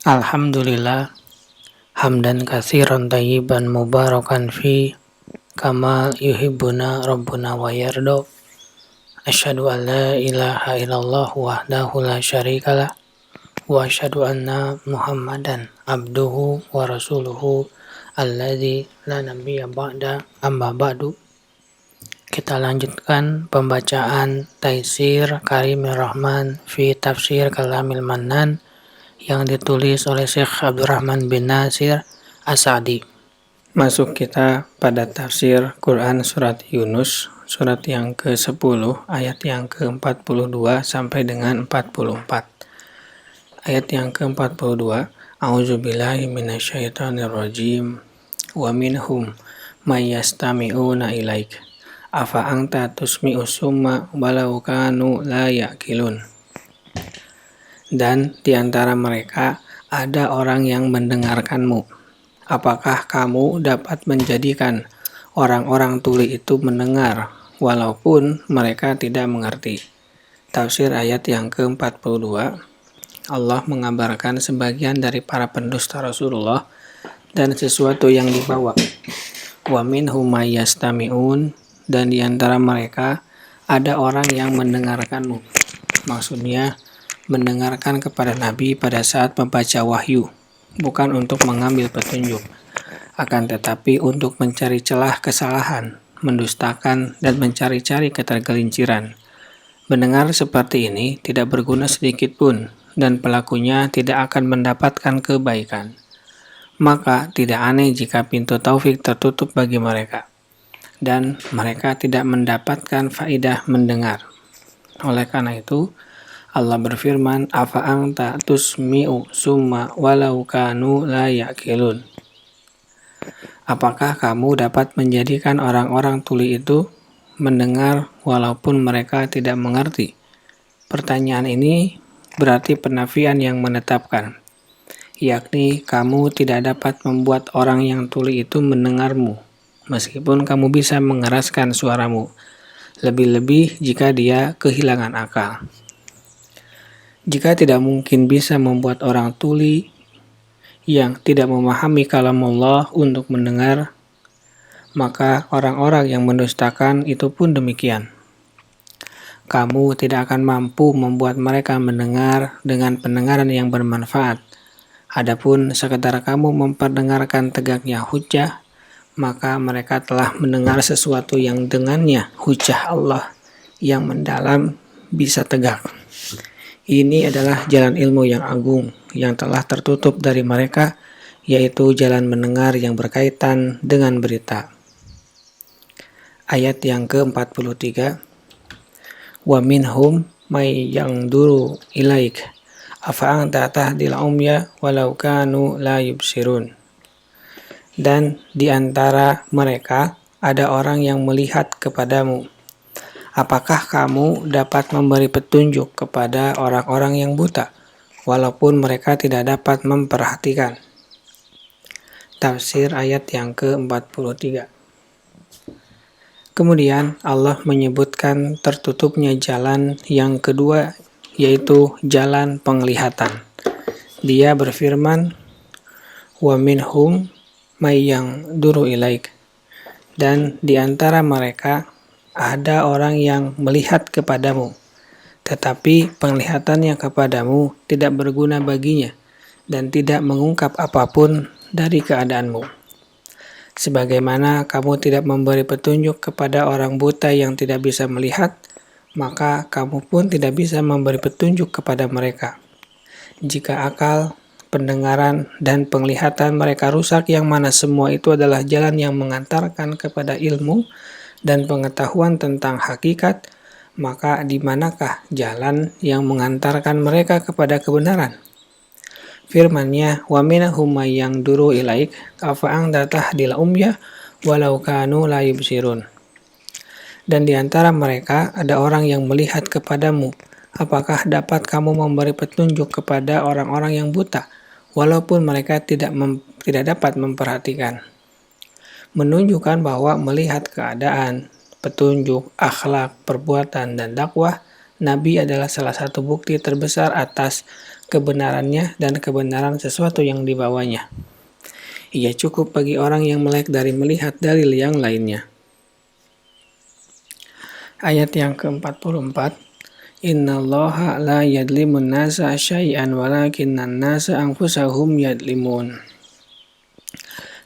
Alhamdulillah, hamdan katsiran thayyiban mubarakan fi kama yuhibbuna rabbuna wa yarda. Asyhadu an la ilaha illallah wahdahu la syarikalah wa asyhadu anna Muhammadan abduhu wa rasuluhu alladzi la nabiyya ba'da amma ba'du. Kita lanjutkan pembacaan Taisir Karimir Rahman fi Tafsir Kalamil Mannan yang ditulis oleh Syekh Abdurrahman bin Nasir As-Sa'di. Masuk kita pada tafsir Quran surat Yunus, surat yang ke-10, ayat yang ke-42 sampai dengan 44. Ayat yang ke-42, A'udzubillahi minasyaitonirrajim. Wa minhum may yastami'una ilaik. Afa anta tusmi'u summa walau kanu la ya'qilun. Dan di antara mereka ada orang yang mendengarkanmu. Apakah kamu dapat menjadikan orang-orang tuli itu mendengar, walaupun mereka tidak mengerti? Tafsir ayat yang ke-42, Allah mengabarkan sebagian dari para pendusta Rasulullah dan sesuatu yang dibawa. Wa minhum may yastami'un, dan di antara mereka ada orang yang mendengarkanmu. Maksudnya, mendengarkan kepada Nabi pada saat membaca wahyu, bukan untuk mengambil petunjuk, akan tetapi untuk mencari celah kesalahan, mendustakan, dan mencari-cari ketergelinciran. Mendengar seperti ini tidak berguna sedikit pun, dan pelakunya tidak akan mendapatkan kebaikan. Maka tidak aneh jika pintu taufik tertutup bagi mereka, dan mereka tidak mendapatkan faidah mendengar. Oleh karena itu, Allah berfirman, Afa anta tusmi'u summa walau kanu la ya'qilun. Apakah kamu dapat menjadikan orang-orang tuli itu mendengar walaupun mereka tidak mengerti? Pertanyaan ini berarti penafian yang menetapkan, yakni kamu tidak dapat membuat orang yang tuli itu mendengarmu, meskipun kamu bisa mengeraskan suaramu, lebih-lebih jika dia kehilangan akal. Jika tidak mungkin bisa membuat orang tuli yang tidak memahami kalam Allah untuk mendengar, maka orang-orang yang mendustakan itu pun demikian. Kamu tidak akan mampu membuat mereka mendengar dengan pendengaran yang bermanfaat. Adapun sekedar kamu memperdengarkan tegaknya hujjah, maka mereka telah mendengar sesuatu yang dengannya hujjah Allah yang mendalam bisa tegak. Ini adalah jalan ilmu yang agung yang telah tertutup dari mereka, yaitu jalan mendengar yang berkaitan dengan berita. Ayat yang ke-43, Wa minhum may yangduru ilaik, afa anta tahdil umya walau kanu la yubsirun. Dan di antara mereka ada orang yang melihat kepadamu. Apakah kamu dapat memberi petunjuk kepada orang-orang yang buta, walaupun mereka tidak dapat memperhatikan? Tafsir ayat yang ke-43. Kemudian Allah menyebutkan tertutupnya jalan yang kedua, yaitu jalan penglihatan. Dia berfirman, Wa minhum may yangduru ilaik. Dan di antara mereka ada orang yang melihat kepadamu, tetapi penglihatannya kepadamu tidak berguna baginya dan tidak mengungkap apapun dari keadaanmu. Sebagaimana kamu tidak memberi petunjuk kepada orang buta yang tidak bisa melihat, maka kamu pun tidak bisa memberi petunjuk kepada mereka. Jika akal, pendengaran, dan penglihatan mereka rusak, yang mana semua itu adalah jalan yang mengantarkan kepada ilmu dan pengetahuan tentang hakikat, maka di manakah jalan yang mengantarkan mereka kepada kebenaran? Firman-Nya, Wa minhum may yangduru ilaik, afa anta tahdil umya walau kanu la yubsirun. Dan di antara mereka ada orang yang melihat kepadamu. Apakah dapat kamu memberi petunjuk kepada orang-orang yang buta, walaupun mereka tidak dapat memperhatikan? Menunjukkan bahwa melihat keadaan, petunjuk, akhlak, perbuatan, dan dakwah Nabi adalah salah satu bukti terbesar atas kebenarannya dan kebenaran sesuatu yang dibawanya. Ia cukup bagi orang yang melek dari melihat dalil yang lainnya. Ayat yang ke-44, Innallaha la yadlimun nasa syai'an walakinnan nasa anfusahum yadlimun.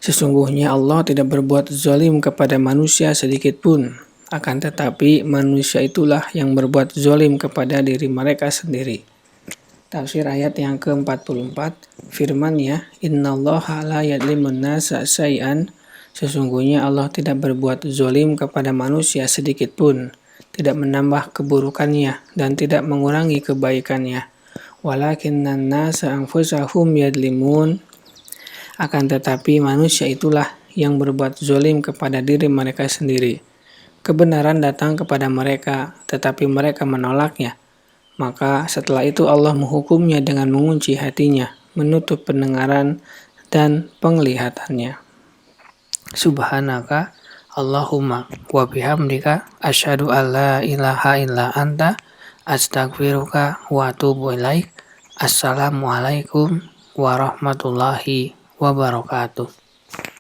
Sesungguhnya Allah tidak berbuat zalim kepada manusia sedikit pun, akan tetapi manusia itulah yang berbuat zalim kepada diri mereka sendiri. Tafsir ayat yang ke-44, firman-Nya, Innallaha la yadlimun nasa syai'an, sesungguhnya Allah tidak berbuat zalim kepada manusia sedikit pun, tidak menambah keburukannya dan tidak mengurangi kebaikannya. Walakinnan nasa anfusahum yadlimun, akan tetapi manusia itulah yang berbuat zalim kepada diri mereka sendiri. Kebenaran datang kepada mereka, tetapi mereka menolaknya. Maka setelah itu Allah menghukumnya dengan mengunci hatinya, menutup pendengaran dan penglihatannya. Subhanaka Allahumma wa bihamdika asyhadu an la ilaha illa anta astaghfiruka wa atubu ilaik. Assalamualaikum warahmatullahi wabarakatuh.